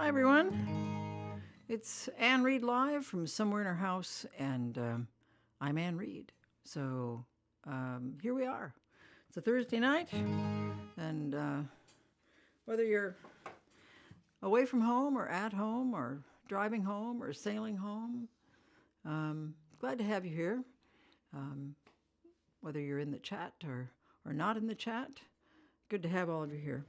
everyone. It's Ann Reed live from somewhere in her house, and I'm Ann Reed. So here we are. It's a Thursday night, and whether you're away from home or at home or driving home or sailing home, glad to have you here. Whether you're in the chat or not in the chat, good to have all of you here.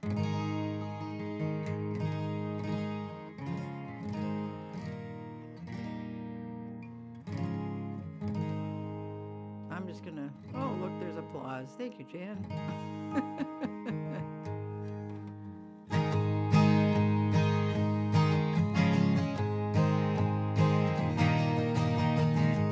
I'm just gonna, oh look, there's applause. Thank you, Jan.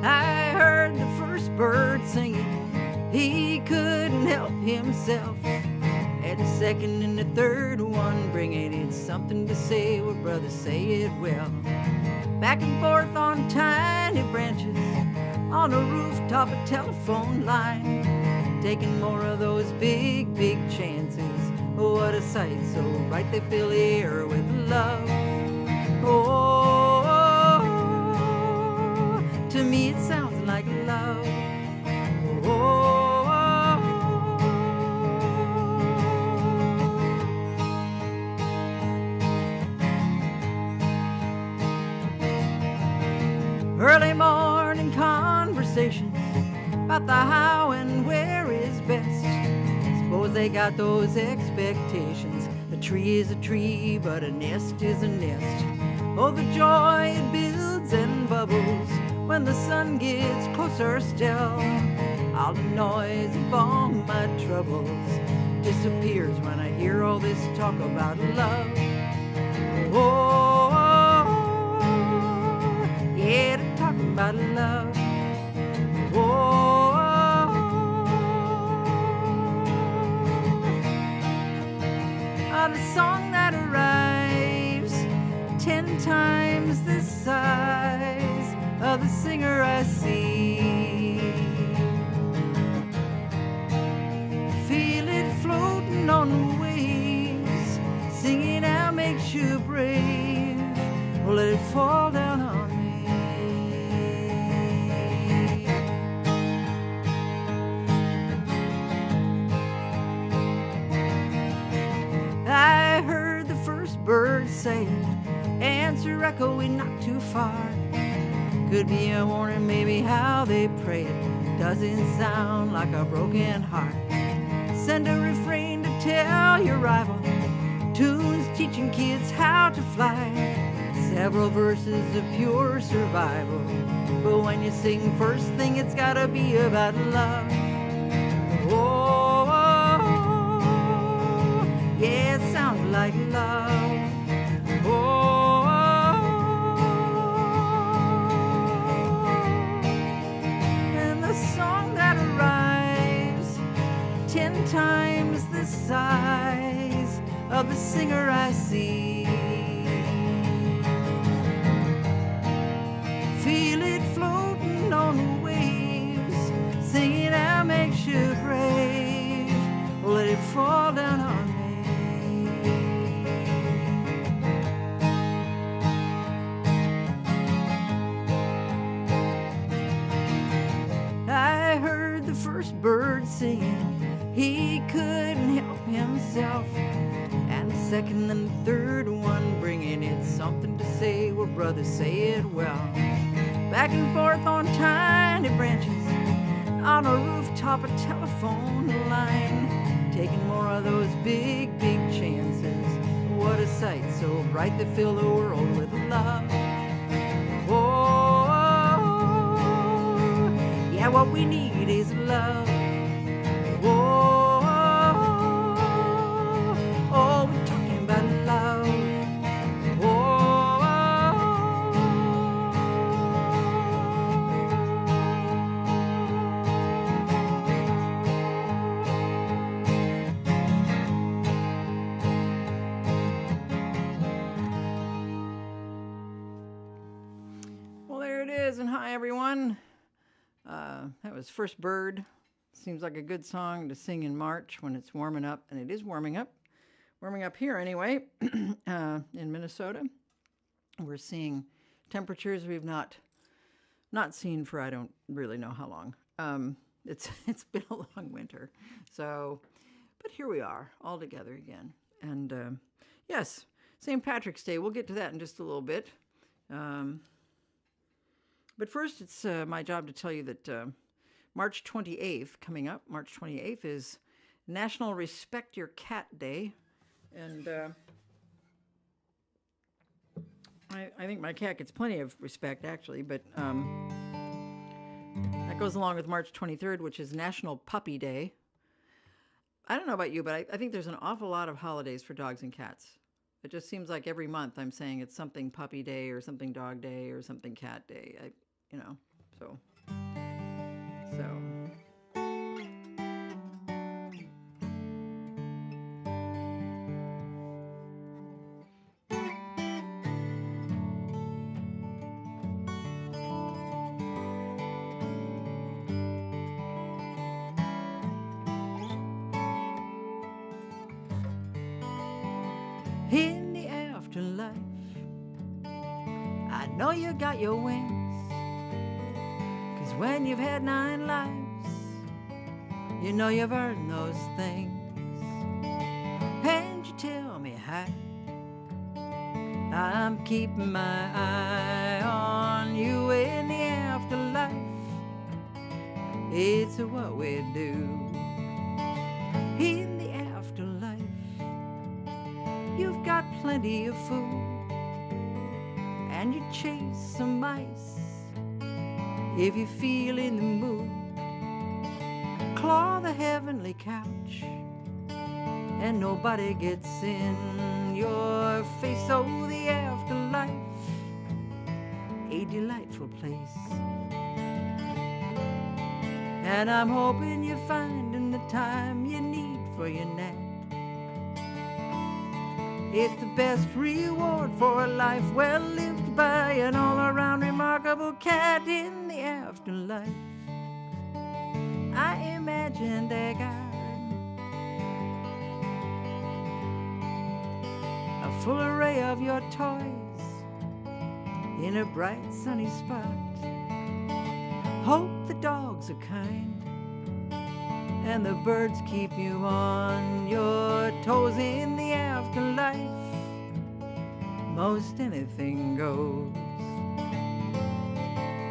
I heard the first bird singing, he couldn't help himself. And the second and the third one bringing in something to say, well, brother, say it well. Back and forth on tiny branches, on a rooftop, a telephone line, taking more of those big, big chances. Oh, what a sight, so bright they fill the air with love. Oh, to me it sounds like love. Oh, early morning conversations about the how and where is best. Suppose they got those expectations. A tree is a tree, but a nest is a nest. Oh, the joy it builds and bubbles when the sun gets closer still. All the noise of all my troubles disappears when I hear all this talk about love. Oh, yeah, to talk about love. Oh, the song that arrives 10 times the size of the singer I see. Feel it floating on the waves, singing out makes you brave. Well, let it fall down on me. I heard the first bird say, answer echoing not too far. Could be a warning, maybe how they pray it doesn't sound like a broken heart. Send a refrain to tell your rival, tunes teaching kids how to fly. Several verses of pure survival, but when you sing first thing, it's gotta be about love. Oh, yeah, it sounds like love. Oh, and the song that arrives 10 times the size of the singer I see. Feel it floating on the waves, singing out makes you brave. Let it fall down on me. I heard the first bird singing, he couldn't help himself. And the second and the third one bringing in something to say, well, brother, say it well. Back and forth on tiny branches, on a rooftop, a telephone line, taking more of those big, big chances. What a sight, so bright they fill the world with love. Oh, yeah, what we need is love. Oh, oh, we're talking about love. And hi everyone. That was First Bird. Seems like a good song to sing in March when it's warming up, and it is warming up here anyway, in Minnesota. We're seeing temperatures we've not seen for I don't really know how long. It's been a long winter. So, but here we are all together again. And yes, St. Patrick's Day. We'll get to that in just a little bit. But first, it's my job to tell you that March 28th, coming up, March 28th is National Respect Your Cat Day. And I think my cat gets plenty of respect, actually, but that goes along with March 23rd, which is National Puppy Day. I don't know about you, but I think there's an awful lot of holidays for dogs and cats. It just seems like every month I'm saying it's something puppy day or something dog day or something cat day. So. In the afterlife, I know you got your wings, 'cause when you've had 9 lives, you know you've earned those things. And you tell me hi, I'm keeping my eye on you in the afterlife. It's what we do in the afterlife. You've got plenty of food, and you chase some mice if you feel in the mood. Claw the heavenly couch, and nobody gets in your face. Oh, the afterlife, a delightful place. And I'm hoping you're finding the time you need for your nap. It's the best reward for a life well lived by an all-around remarkable cat in the afterlife. I imagined a garden, a full array of your toys in a bright sunny spot. Hope the dogs are kind and the birds keep you on your toes in the afterlife. Most anything goes.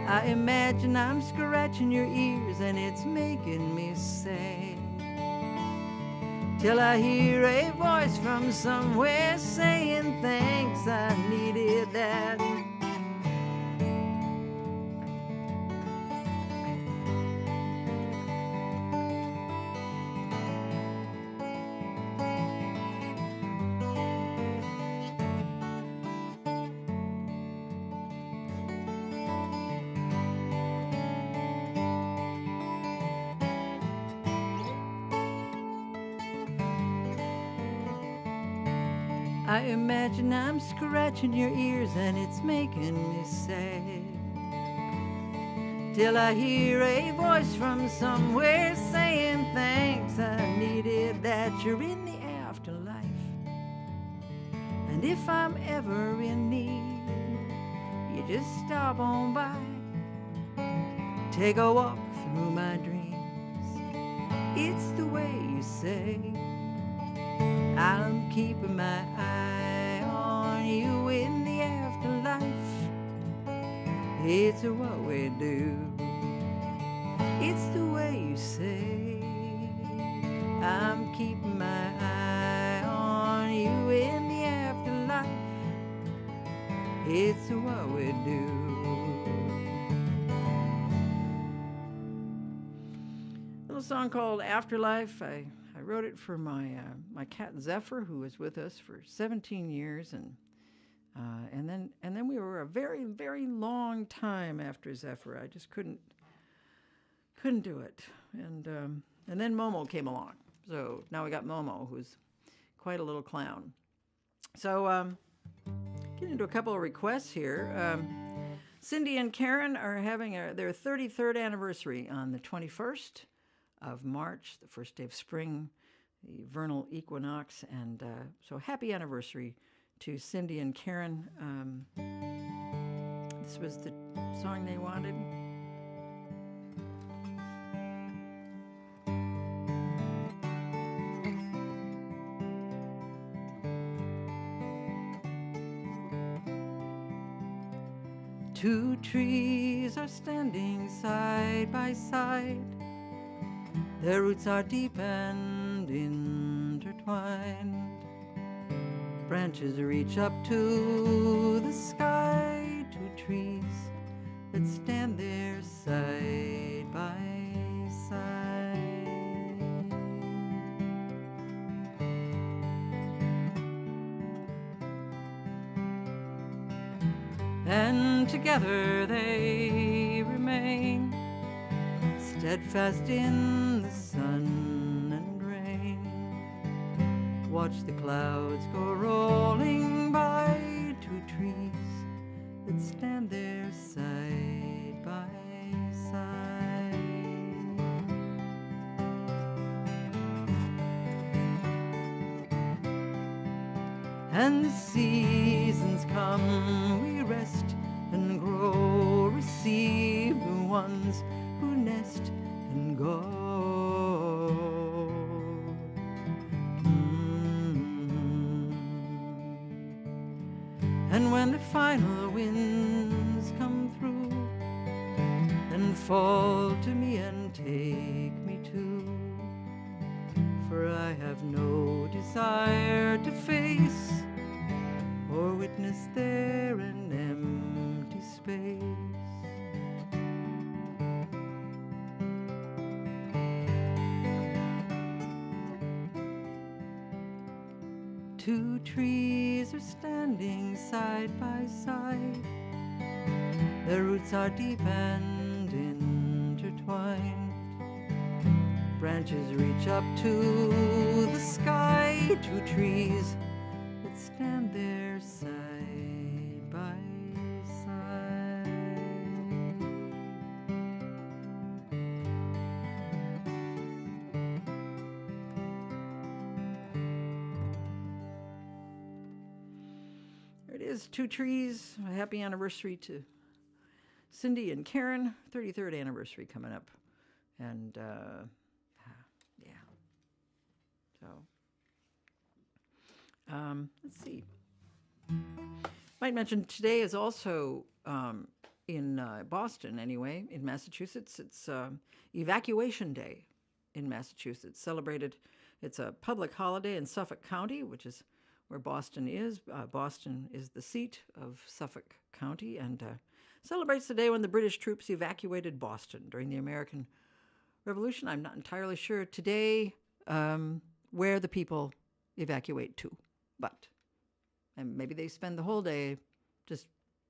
I imagine I'm scratching your ears and it's making me sad, till I hear a voice from somewhere saying thanks, I needed that. I imagine I'm scratching your ears and it's making me sad, till I hear a voice from somewhere saying thanks, I needed that. You're in the afterlife, and if I'm ever in need, you just stop on by, take a walk through my dreams. It's the way you say, I'm keeping my eye on you in the afterlife. It's what we do. It's the way you say, I'm keeping my eye on you in the afterlife. It's what we do. A little song called Afterlife. I wrote it for my cat Zephyr, who was with us for 17 years, and then we were a very, very long time after Zephyr. I just couldn't do it, and then Momo came along. So now we got Momo, who's quite a little clown. So get into a couple of requests here. Cindy and Karen are having their 33rd anniversary on the 21st of March, the first day of spring, the vernal equinox, and so happy anniversary to Cindy and Karen. This was the song they wanted. Two trees are standing side by side. Their roots are deep and intertwined. Branches reach up to the sky. Two trees that stand there side by side. And together they remain, steadfast in the sun and rain. Watch the clouds go rolling by. Two trees that stand there side by side. And the seasons come, we rest and grow, receive the ones who nest and go. And when the final winds come through and fall to me and take me too, for I have no desire to face or witness there an empty space. Two trees are standing side by side. Their roots are deep and intertwined. Branches reach up to the sky. Two trees that stand there side by side. There it is, Two Trees. A happy anniversary to Cindy and Karen. 33rd anniversary coming up. And yeah. So let's see. Might mention today is also in Boston, anyway, in Massachusetts. It's Evacuation Day in Massachusetts. Celebrated. It's a public holiday in Suffolk County, which is where Boston is. Boston is the seat of Suffolk County, and celebrates the day when the British troops evacuated Boston during the American Revolution. I'm not entirely sure today where the people evacuate to, but and maybe they spend the whole day just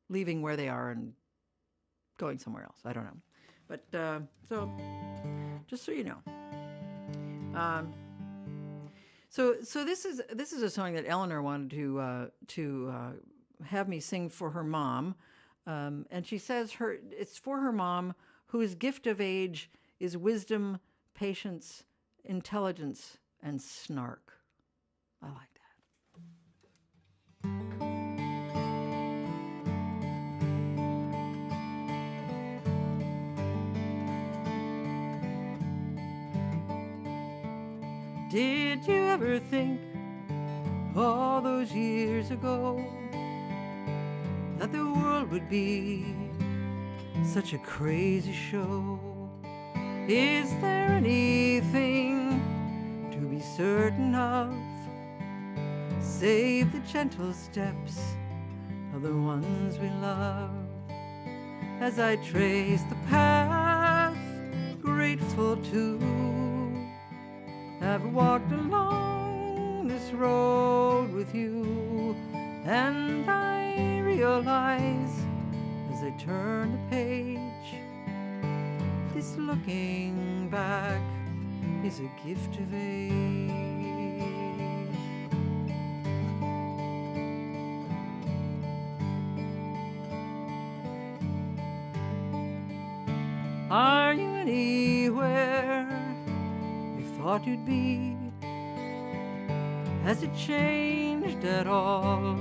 leaving where they are and going somewhere else. I don't know, but so just so you know. So this is a song that Eleanor wanted to have me sing for her mom, and she says it's for her mom, whose gift of age is wisdom, patience, intelligence, and snark. I like that. Did you ever think all those years ago that the world would be such a crazy show? Is there anything to be certain of, save the gentle steps of the ones we love? As I trace the path, grateful to have walked along this road with you, and I realize as I turn the page, this looking back is a gift of age. Are you anywhere you thought you'd be? Has it changed at all?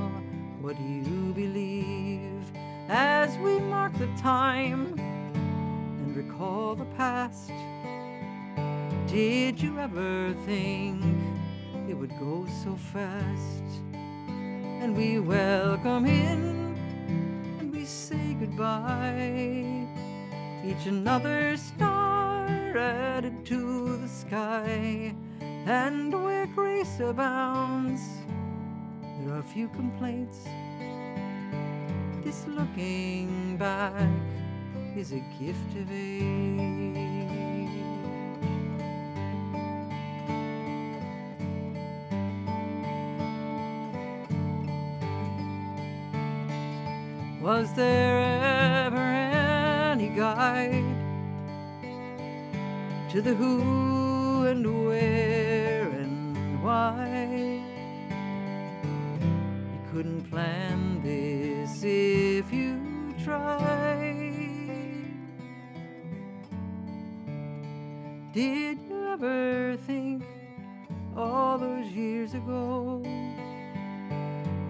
What do you believe as we mark the time and recall the past? Did you ever think it would go so fast? And we welcome in and we say goodbye. Each another star added to the sky. And where grace abounds, there are few complaints. This looking back is a gift of age. Was there ever any guide to the who and where and why? You couldn't plan this if you tried. Did you ever think all those years ago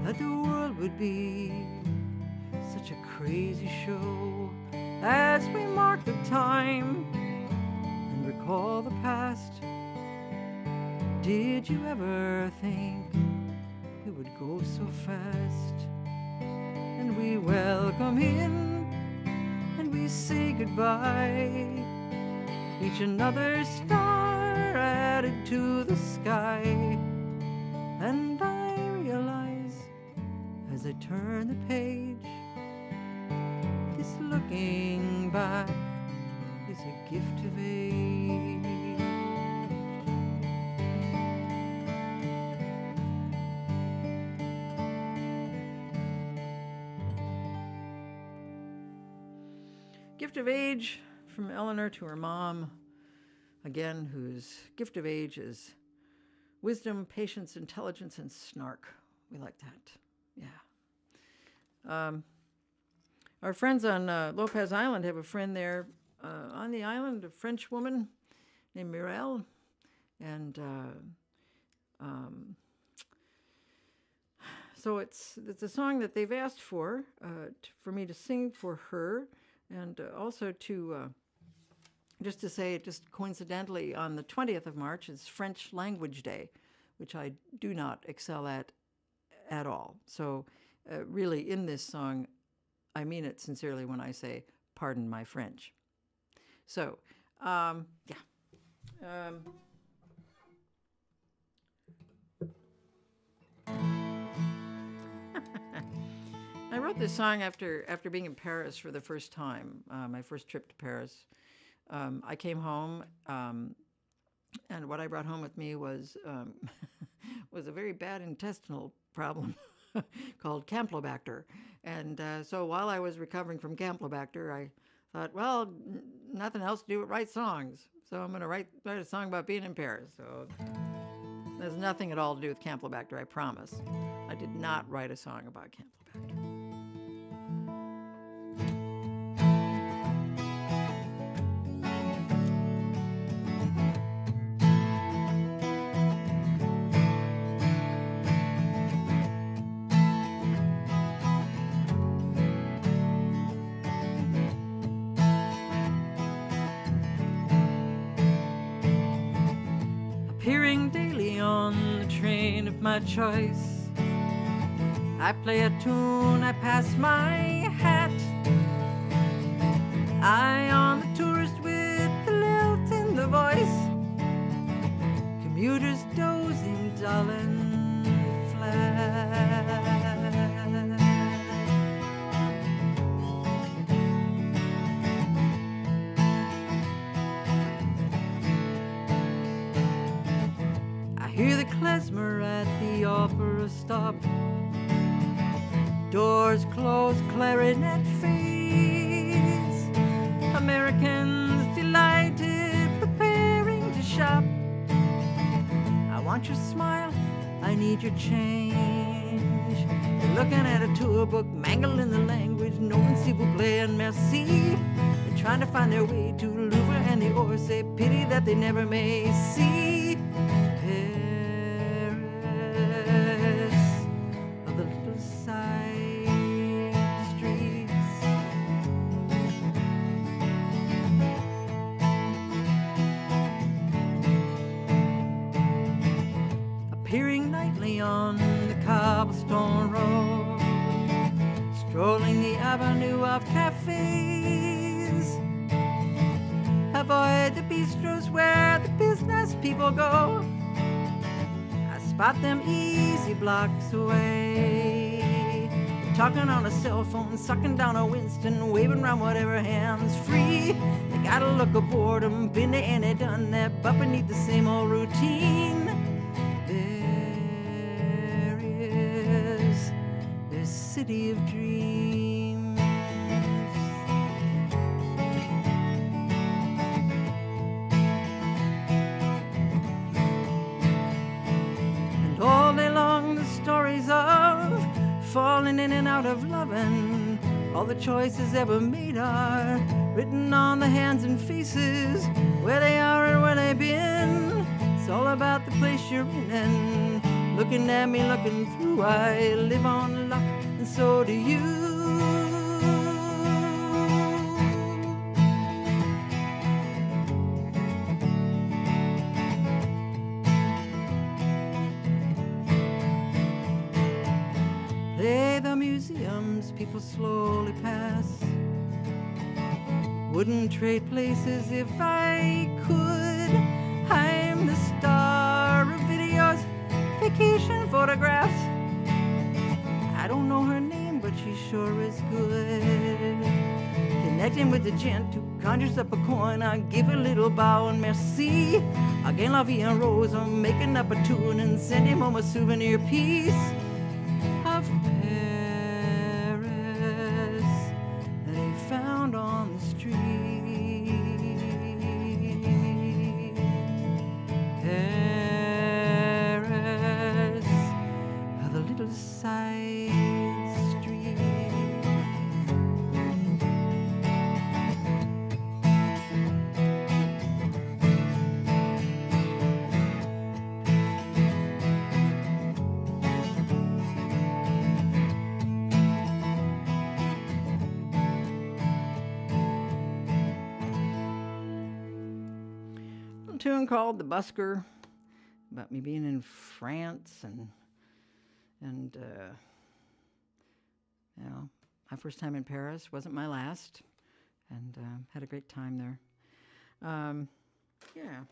that the world would be such a crazy show? As we mark the time and recall the past, did you ever think it would go so fast? And we welcome in and we say goodbye. Each another star added to the sky. And I realize as I turn the page, this looking back is a gift of age. Gift of age from Eleanor to her mom, again, whose gift of age is wisdom, patience, intelligence, and snark. We like that, yeah. Our friends on Lopez Island have a friend there on the island, a French woman named Mirelle. And so it's a song that they've asked for me to sing for her, and also to, just to say, just coincidentally, on the 20th of March is French Language Day, which I do not excel at all. So really in this song, I mean it sincerely when I say, pardon my French. So, yeah. I wrote this song after being in Paris for the first time, my first trip to Paris. I came home, and what I brought home with me was was a very bad intestinal problem called Campylobacter. And so while I was recovering from Campylobacter, I thought, well, nothing else to do but write songs. So I'm going to write a song about being in Paris. So there's nothing at all to do with Campylobacter, I promise. I did not write a song about Campylobacter. Appearing daily on the train of my choice, I play a tune, I pass my hat. Eye on the tourist with the lilt in the voice, commuters dozing dull and flat. Hear the klezmer at the opera stop. Doors close, clarinet fades. Americans delighted, preparing to shop. I want your smile, I need your change. They're looking at a tour book, mangled in the language. No one s'il vous plaît and merci. They're trying to find their way to Louvre and the Orsay. Pity that they never may see Paris. cobblestone road, strolling the avenue of cafes. Avoid the bistros where the business people go. I spot them easy blocks away, talking on a cell phone, sucking down a Winston, waving around whatever hands free. They got a look of boredom, been there and they done that, but beneath the same old routine, there is this city of dreams. And all day long the stories of falling in and out of loving, all the choices ever made are written on the hands and faces, where they are and where they've been. It's all about the place you're in and looking at me, looking through. I live on luck and so do you. Play the museums people slowly pass. Wouldn't trade places if I could. I'm the star of videos, vacation photographs. I don't know her name, but she sure is good. Connecting with the gent who conjures up a coin, I give a little bow and merci. Again, la vie en rose, I'm making up a tune and sending home a souvenir piece of Paris that he found on the street. Paris, the little side street. A tune called "The Busker," about me being in France and you know, my first time in Paris, wasn't my last, and had a great time there. Yeah.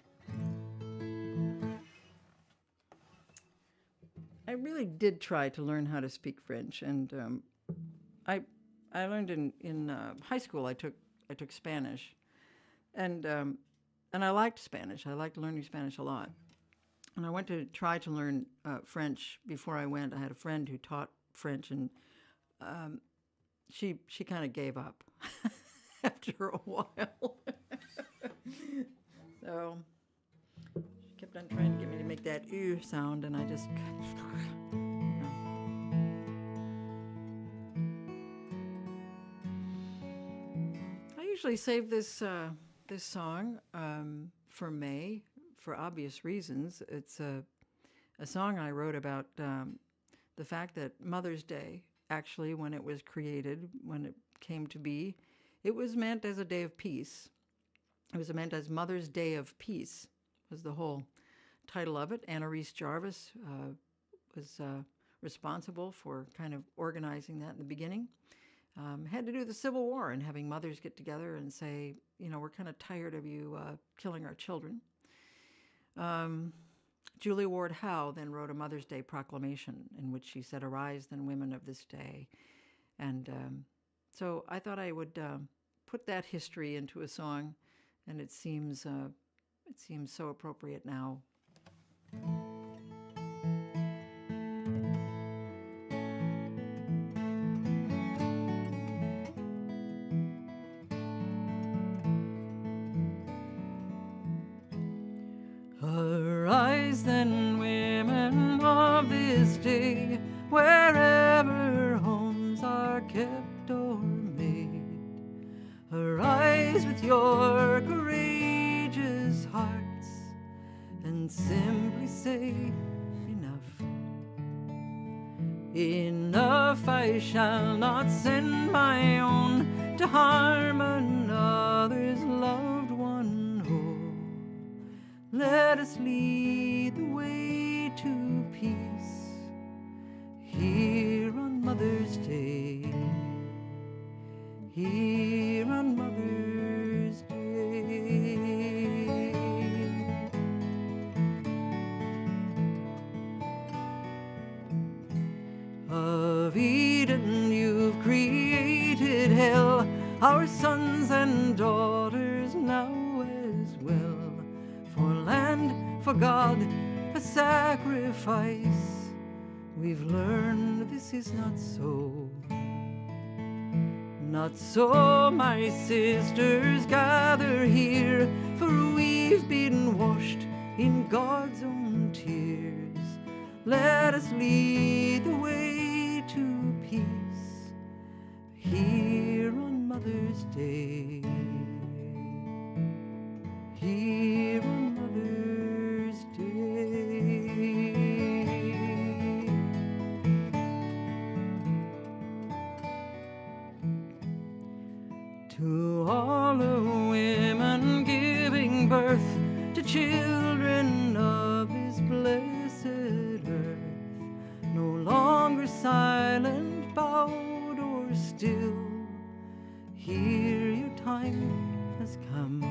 I really did try to learn how to speak French, and I learned in high school. I took Spanish, and I liked Spanish. I liked learning Spanish a lot. And I went to try to learn French before I went. I had a friend who taught French, and she kind of gave up after a while. So she kept on trying to get me to make that "u" sound, and I just. I usually save this song for May, for obvious reasons. It's a song I wrote about the fact that Mother's Day, actually, when it was created, when it came to be, it was meant as a day of peace. It was meant as Mother's Day of Peace, was the whole title of it. Anna Reese Jarvis was responsible for kind of organizing that in the beginning. Had to do with the Civil War and having mothers get together and say, you know, we're kind of tired of you killing our children. Julia Ward Howe then wrote a Mother's Day proclamation in which she said, "Arise then, women of this day." And so I thought I would put that history into a song, and it seems so appropriate now. Arise then, women of this day, wherever homes are kept or made. Arise with your courageous hearts and simply say, enough. Enough, I shall not send my own to harm another's loved one. Oh, let us lead the way to peace. our sons and daughters now as well. For land, for God, a sacrifice. We've learned this is not so. Not so, my sisters, gather here, for we've been washed in God's own tears. Let us lead the way to peace here on Mother's Day. Here on Mother's Day. To all the women giving birth to children of His blessed earth, no longer silent, bowed, or still, here your time has come.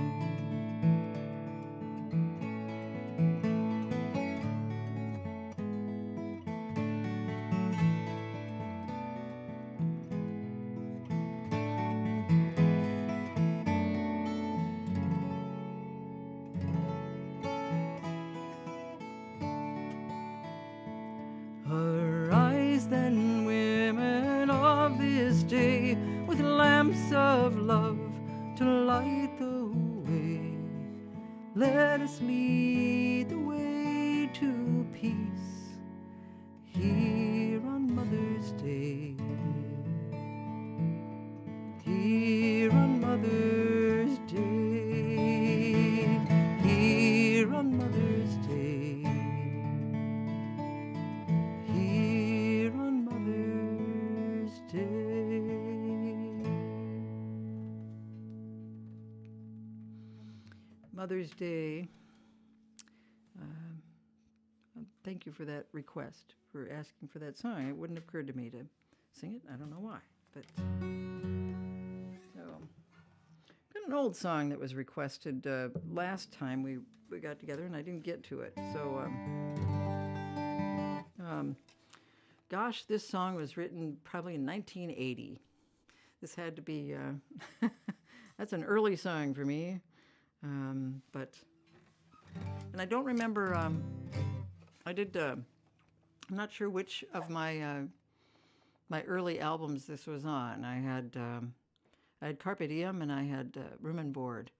Arise then, women of this day, with lamps of love to light the way. Let us lead the way to peace here on Mother's Day. Here on Mother's Day. Here on Mother's Day. Here on Mother's Day. Mother's Day. Thank you for that request, for asking for that song. It wouldn't have occurred to me to sing it. I don't know why, but so got an old song that was requested last time we got together, and I didn't get to it. So, gosh, this song was written probably in 1980. This had to be that's an early song for me, but and I don't remember. I did. I'm not sure which of my my early albums this was on. I had Carpe Diem and I had Room and Board.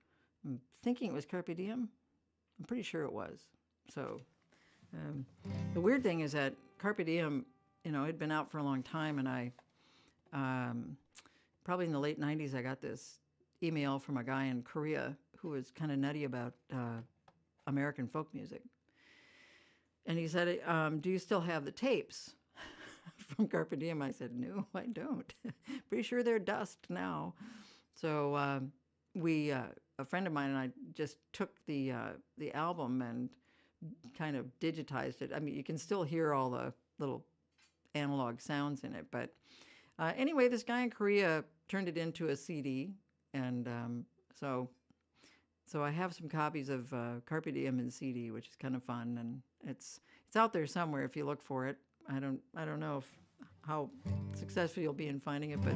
I'm thinking it was Carpe Diem. I'm pretty sure it was. So the weird thing is that Carpe Diem, you know, it'd been out for a long time, and I probably in the late 90s I got this email from a guy in Korea who was kind of nutty about American folk music. And he said, do you still have the tapes from Carpe Diem? I said, no, I don't. Pretty sure they're dust now. So a friend of mine and I just took the album and kind of digitized it. I mean, you can still hear all the little analog sounds in it. But anyway, this guy in Korea turned it into a CD. And so I have some copies of Carpe Diem in CD, which is kind of fun, and it's out there somewhere if you look for it. I don't know how successful you'll be in finding it, but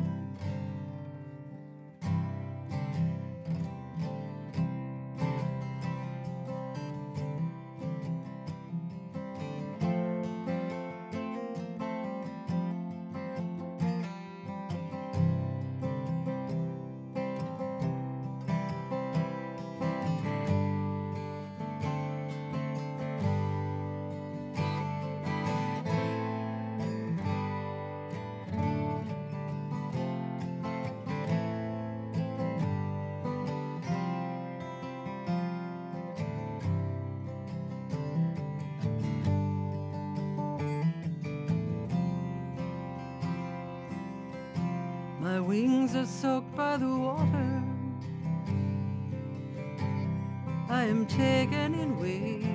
my wings are soaked by the water. I am taken in waves,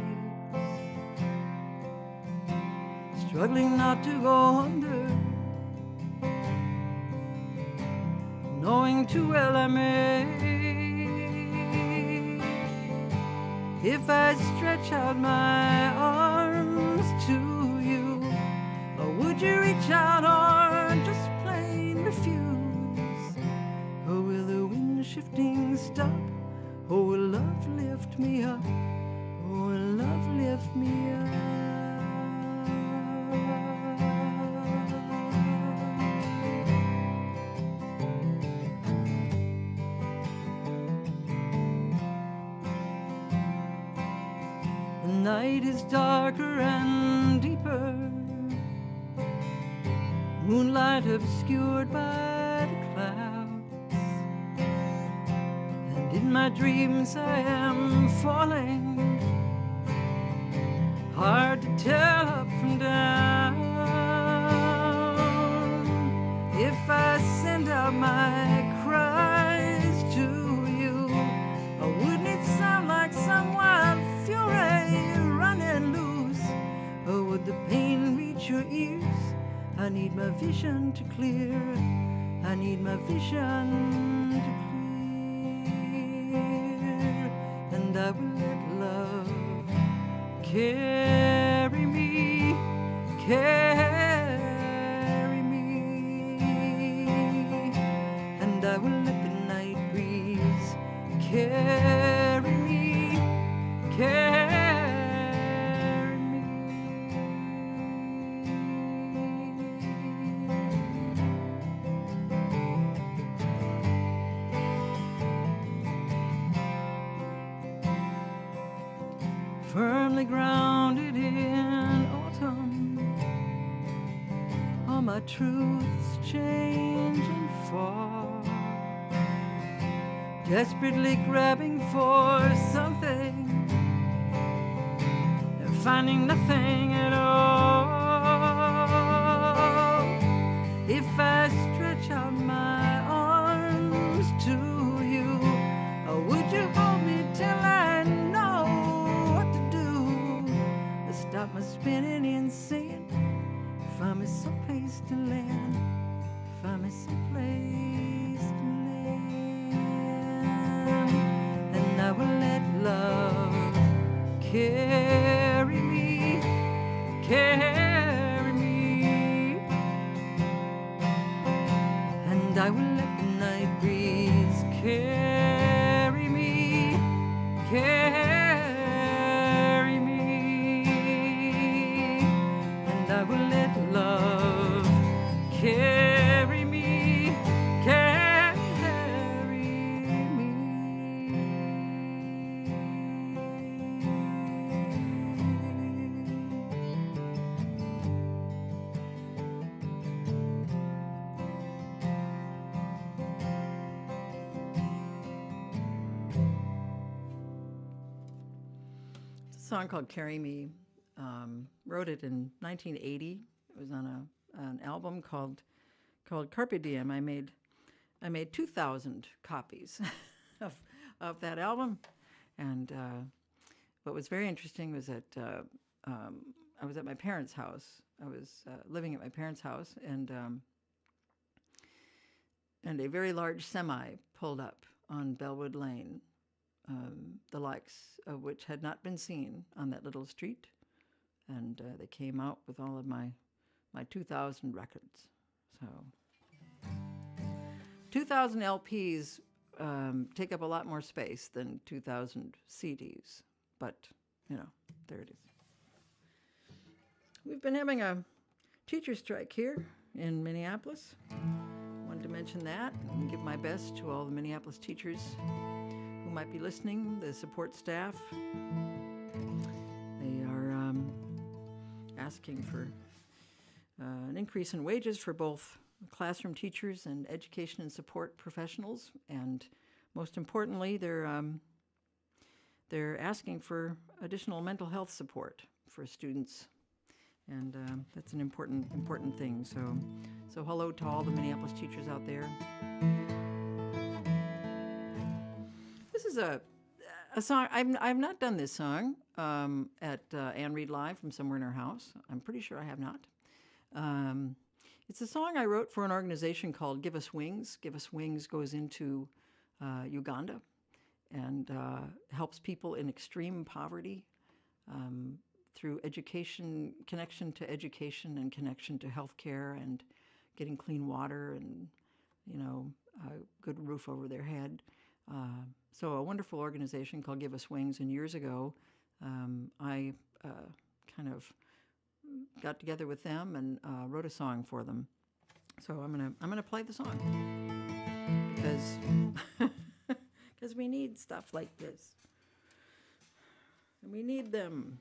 struggling not to go under, knowing too well I may. If I stretch out my arms to you, or you reach out or just plain refuse? Or will the shifting stop. Oh, love, lift me up. Oh, love, lift me up. The night is darker and deeper, moonlight obscured by the clouds, and in my dreams I am falling, hard to tell up from down. If I send out my cries to you, wouldn't it sound like some wild fury running loose? Or would the pain reach your ears? I need my vision to clear. I need my vision to clear. And I will let love carry me, carry me. And I will let the night breeze carry me, carry me. Firmly grounded in autumn, all my truths change and fall, desperately grabbing for something and finding nothing at all. If I stretch out my arms to you, would you hold me till I know what to do? Stop my spinning insane, find me someplace to land, find me someplace to land. And I will let love carry me, carry me. And I will let the night breeze carry me, carry me. And I will let love carry me, carry me. It's a song called Carry Me. Wrote it in 1980. It was on an album called Carpe Diem. I made 2,000 copies of that album, and what was very interesting was that I was at my parents' house. I was living at my parents' house, and a very large semi pulled up on Bellwood Lane, the likes of which had not been seen on that little street. And they came out with all of my 2,000 records. So 2,000 LPs take up a lot more space than 2,000 CDs. But, you know, there it is. We've been having a teacher strike here in Minneapolis. Wanted to mention that and give my best to all the Minneapolis teachers who might be listening, the support staff. They are asking for an increase in wages for both classroom teachers and education and support professionals, and most importantly, they're asking for additional mental health support for students, and that's an important thing. So hello to all the Minneapolis teachers out there. This is a song. I've not done this song at Ann Reed Live from Somewhere in Our House. I'm pretty sure I have not. It's a song I wrote for an organization called Give Us Wings. Give Us Wings goes into Uganda and helps people in extreme poverty through education, connection to education and connection to healthcare and getting clean water and, a good roof over their head. So a wonderful organization called Give Us Wings, and years ago, I kind of got together with them and wrote a song for them. So I'm gonna play the song because we need stuff like this, and we need them.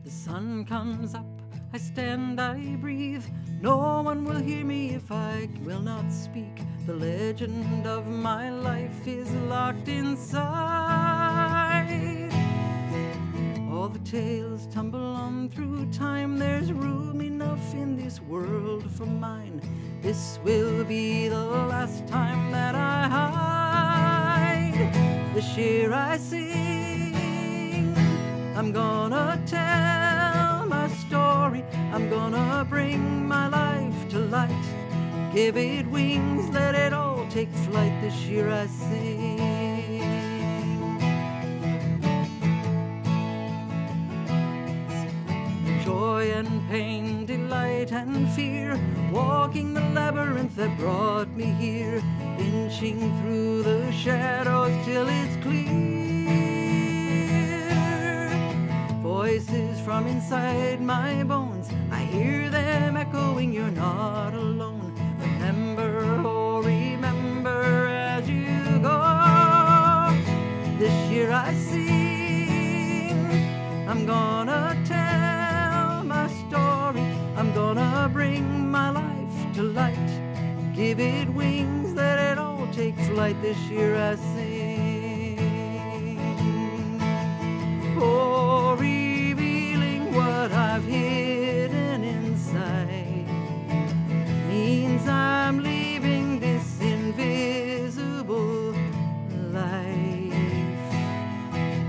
The sun comes up, I stand, I breathe. No one will hear me if I will not speak. The legend of my life is locked inside. All the tales tumble on through time. There's room enough in this world for mine. This will be the last time that I hide. This year I sing. I'm gonna tell my story. I'm gonna bring my life to light. Give it wings, let it all take flight. This year I sing. Joy and pain, delight and fear, walking the labyrinth that brought me here, inching through the shadows till it's clear. Voices from inside my bones, I hear them echoing, you're not alone. Remember, oh remember as you go. This year I sing. I'm gonna tell my story. I'm gonna bring my life to light. Give it wings, let it all take flight. This year I sing. Oh, revealing what I've hidden inside means I'm leaving this invisible life.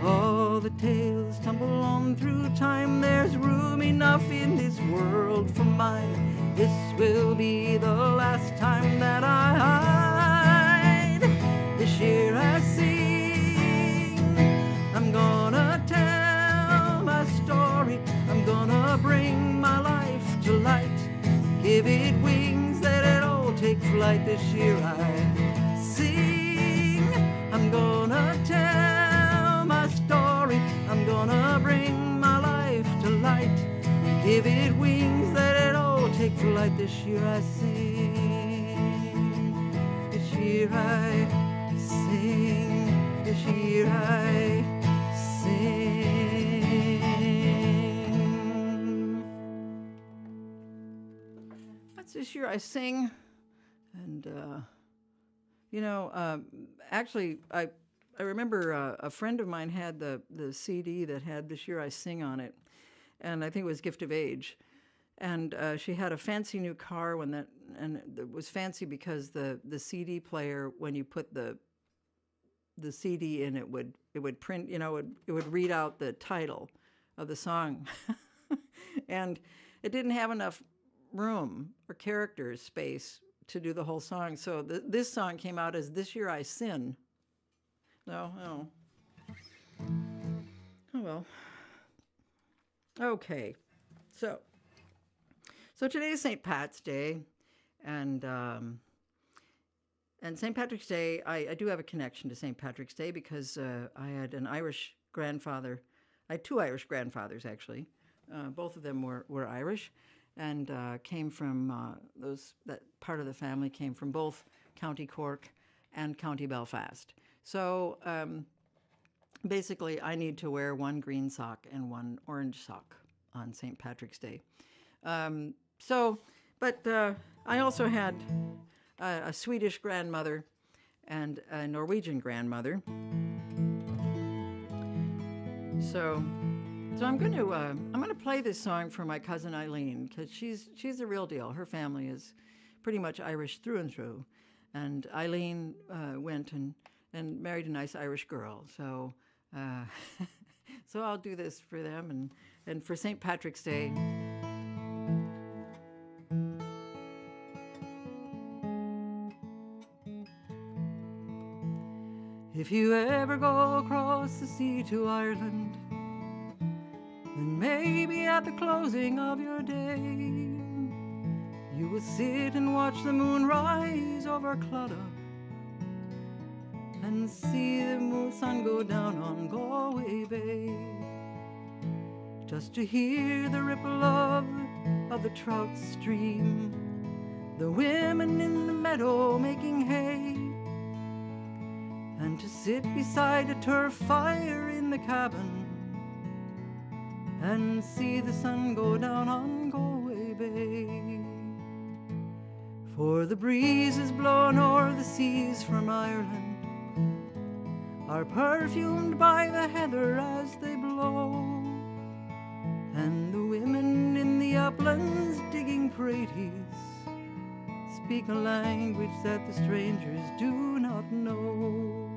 All the tales tumble on through time. There's room enough in this world for mine. This will be the last time that I hide. This year I sing. I'm gonna tell my story. I'm gonna bring my life to light. Give it wings, let it all take flight. This year I sing. I'm gonna tell my story. I'm gonna bring my life to light. Give it wings, let it all take flight. This year I sing. This year I sing. This year I sing. That's this year I sing. And, actually, I remember a friend of mine had the CD that had This Year I Sing on it. And I think it was Gift of Age. And she had a fancy new car and it was fancy because the CD player, when you put the CD in, it would print, it would read out the title of the song. And it didn't have enough room or characters space to do the whole song. So this song came out as This Year I Sin. Oh well. Okay. So today is St. Pat's Day, and St. Patrick's Day, I do have a connection to St. Patrick's Day because I had an Irish grandfather. I had two Irish grandfathers, actually. Both of them were Irish, and came from that part of the family came from both County Cork and County Belfast. So basically, I need to wear one green sock and one orange sock on St. Patrick's Day. But I also had a Swedish grandmother and a Norwegian grandmother. So I'm going to play this song for my cousin Eileen because she's the real deal. Her family is pretty much Irish through and through, and Eileen went and married a nice Irish girl. So so I'll do this for them and for St. Patrick's Day. If you ever go across the sea to Ireland, then maybe at the closing of your day, you will sit and watch the moon rise over Claddagh and see the sun go down on Galway Bay, just to hear the ripple of the trout stream, the women in the meadow making hay, and to sit beside a turf fire in the cabin and see the sun go down on Galway Bay. For the breezes blowing o'er the seas from Ireland are perfumed by the heather as they blow, and the women in the uplands digging praties speak a language that the strangers do not know.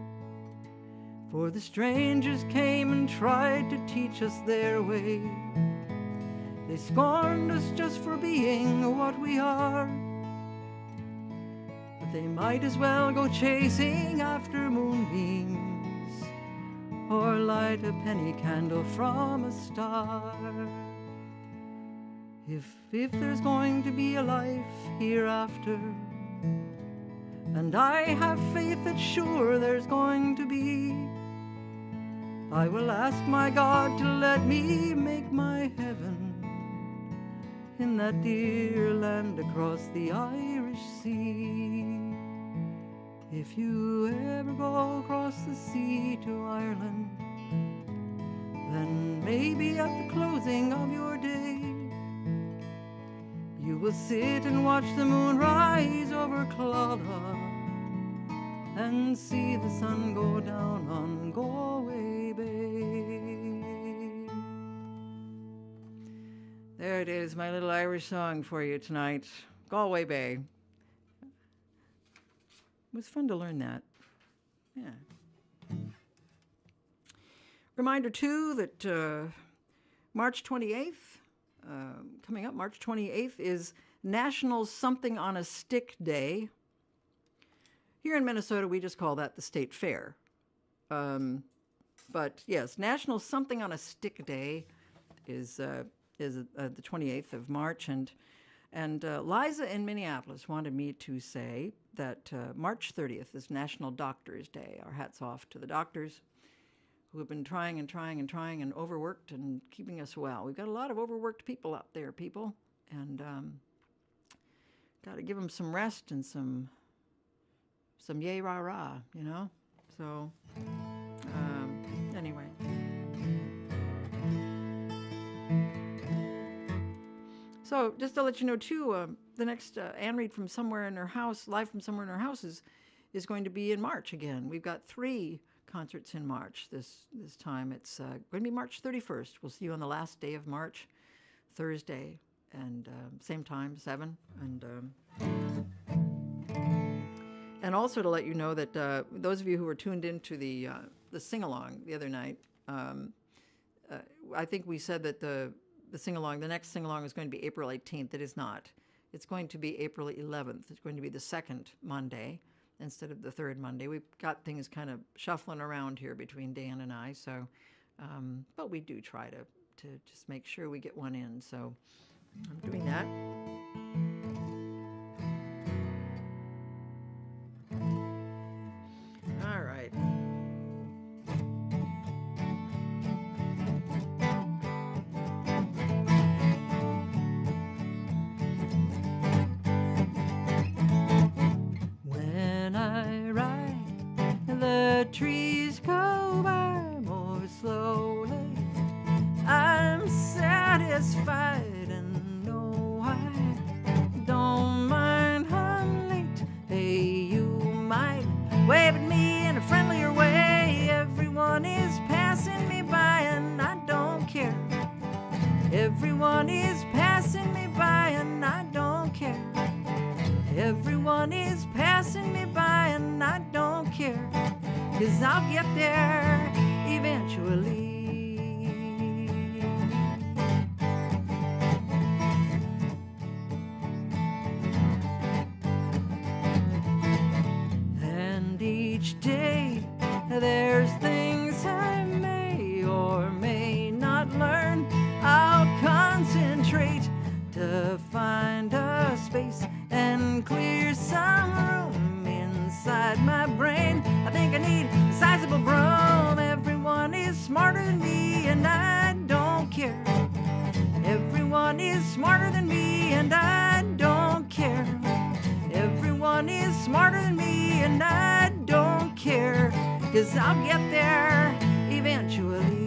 For the strangers came and tried to teach us their way. They scorned us just for being what we are, but they might as well go chasing after moonbeams or light a penny candle from a star. If there's going to be a life hereafter, and I have faith that sure there's going to be, I will ask my God to let me make my heaven in that dear land across the Irish Sea. If you ever go across the sea to Ireland, then maybe at the closing of your day, you will sit and watch the moon rise over Claddagh and see the sun go down on Galway Bay. There it is, my little Irish song for you tonight, Galway Bay. It was fun to learn that. Yeah. Reminder too that March 28th, coming up, March 28th, is National Something on a Stick Day. Here in Minnesota, we just call that the State Fair. But yes, National Something on a Stick Day is the 28th of March. And Liza in Minneapolis wanted me to say that March 30th is National Doctors Day. Our hats off to the doctors who have been trying and overworked and keeping us well. We've got a lot of overworked people out there, people, and got to give them some rest and some yay rah rah, you know. So anyway, so just to let you know too, the next Ann Reed from Somewhere in Her House, live from Somewhere in Her House, is going to be in March again. We've got 3 concerts in March this time. It's going to be March 31st. We'll see you on the last day of March, Thursday, and same time, 7. And also to let you know that those of you who were tuned into the sing-along the other night, I think we said that the sing-along, the next sing-along is going to be April 18th. It is not. It's going to be April 11th. It's going to be the second Monday instead of the third Monday. We've got things kind of shuffling around here between Dan and I, so, but we do try to just make sure we get one in, so I'm doing that. All right. When I ride, the trees go by more slowly. I'm satisfied and know I don't mind how late. Hey, you might wave at me in a friendlier way. Everyone is passing me by and I don't care. Everyone is passing me by and I don't care. Everyone is passing me by and I don't care, 'cause I'll get there eventually. And each day there's things I may or may not learn. I'll come everyone is smarter than me, and I don't care, 'cause I'll get there eventually.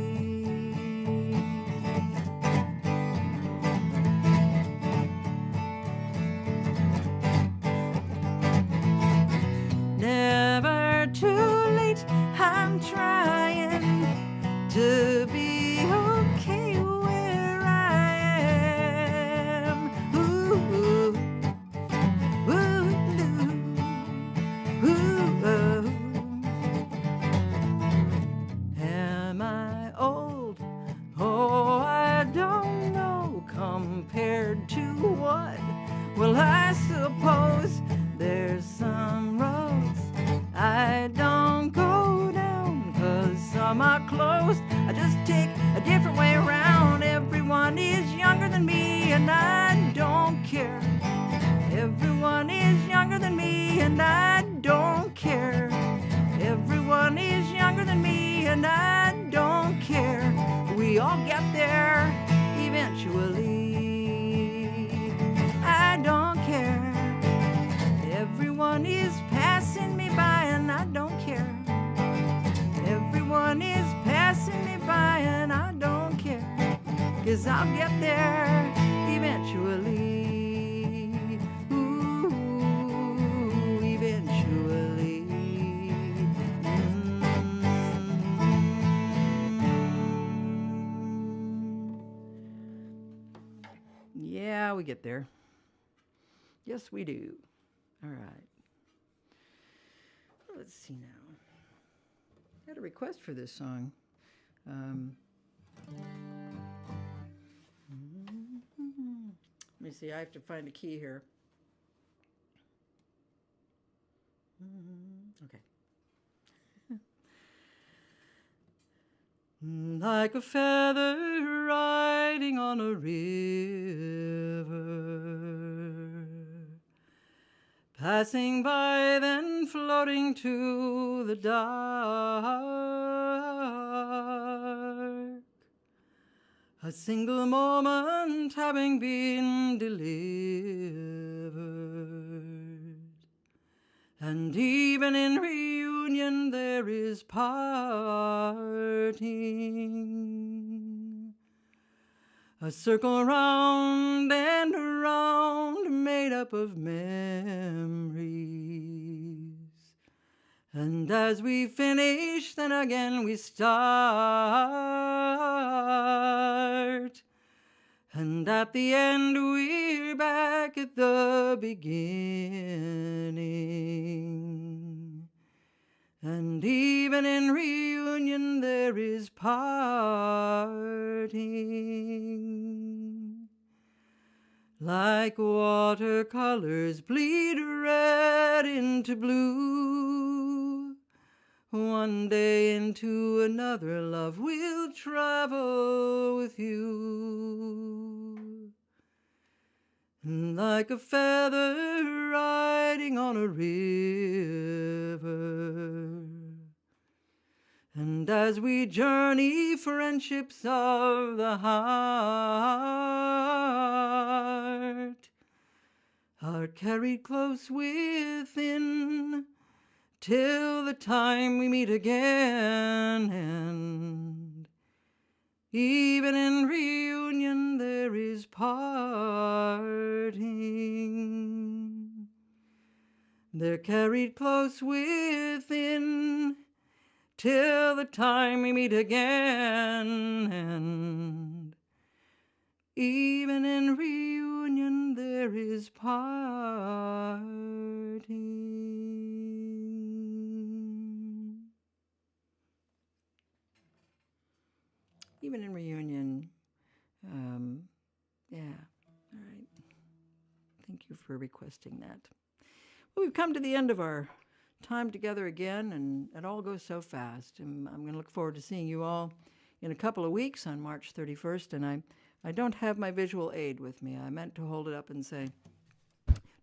Never too late, I'm trying to be okay where I am. Ooh, ooh, ooh, ooh. Am I old? Oh, I don't know. Compared to what? Well, I suppose there's some roads I don't go down, 'cause some are closed. I just take a different way around. Everyone is younger than me, and I don't care. Everyone is younger than me, and I don't care. Everyone is younger than me, and I don't care. We all get there eventually. I don't care. Everyone is passing me by, and I don't care. Everyone is passing me by, and I don't care, 'cause I'll get there eventually. Ooh, eventually. Yeah, we get there. Yes, we do. All right. Let's see now. I had a request for this song. Let me see. I have to find a key here. Okay. Like a feather riding on a river, passing by, then floating to the dark. A single moment having been delivered, and even in reunion there is parting. A circle round and round, made up of memories. And as we finish, then again we start. And at the end we're back at the beginning. And even in reunion there is parting. Like watercolors bleed red into blue, one day into another, love will travel with you. Like a feather riding on a river. And as we journey, friendships of the heart are carried close within, till the time we meet again. And even in reunion there is parting. They're carried close within, till the time we meet again. And even in reunion there is parting. Even in reunion. Yeah, all right. Thank you for requesting that. Well, we've come to the end of our time together again, and it all goes so fast. And I'm going to look forward to seeing you all in a couple of weeks on March 31st, and I don't have my visual aid with me. I meant to hold it up and say,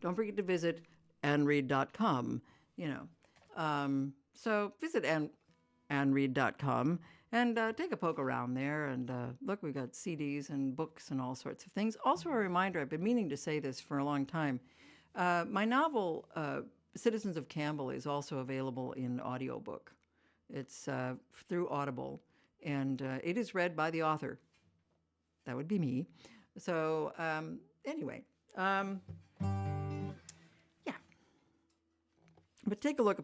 don't forget to visit annreed.com, so visit annreed.com and take a poke around there, and look, we've got CDs and books and all sorts of things. Also a reminder, I've been meaning to say this for a long time, My novel, Citizens of Campbell, is also available in audiobook. It's through Audible, and it is read by the author. That would be me. So anyway, yeah. But take a look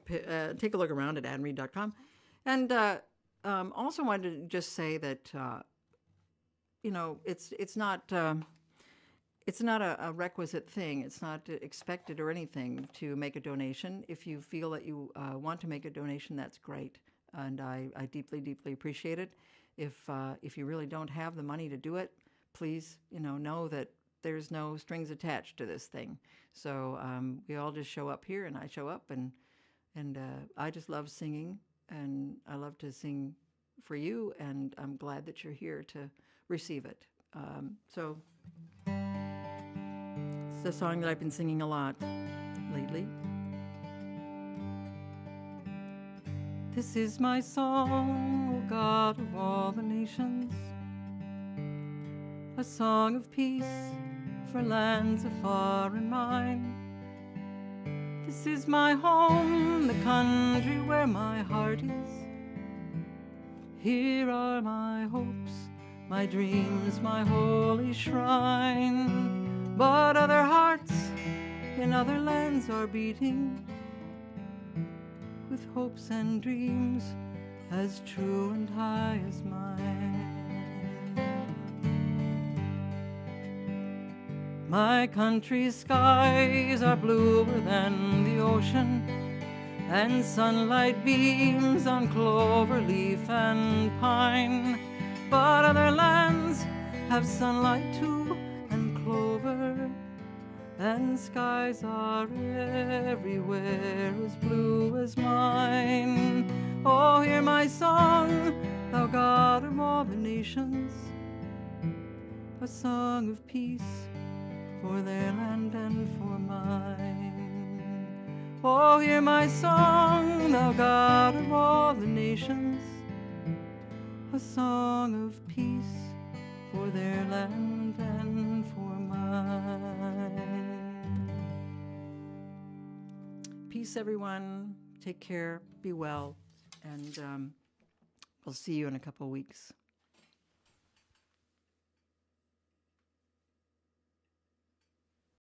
around at adread.com, and also wanted to just say that it's not. It's not a requisite thing. It's not expected or anything to make a donation. If you feel that you want to make a donation, that's great, and I deeply, deeply appreciate it. If you really don't have the money to do it, please, know that there's no strings attached to this thing. So we all just show up here, and I show up, and I just love singing, and I love to sing for you, and I'm glad that you're here to receive it. So. It's a song that I've been singing a lot lately. This is my song, O God of all the nations, a song of peace for lands afar and mine. This is my home, the country where my heart is. Here are my hopes, my dreams, my holy shrine. But other hearts in other lands are beating with hopes and dreams as true and high as mine. My country's skies are bluer than the ocean, and sunlight beams on clover leaf and pine. But other lands have sunlight too, and skies are everywhere as blue as mine. Oh, hear my song, thou God of all the nations, a song of peace for their land and for mine. Oh, hear my song, thou God of all the nations, a song of peace for their land and for mine. Peace, everyone. Take care. Be well. And we'll see you in a couple of weeks.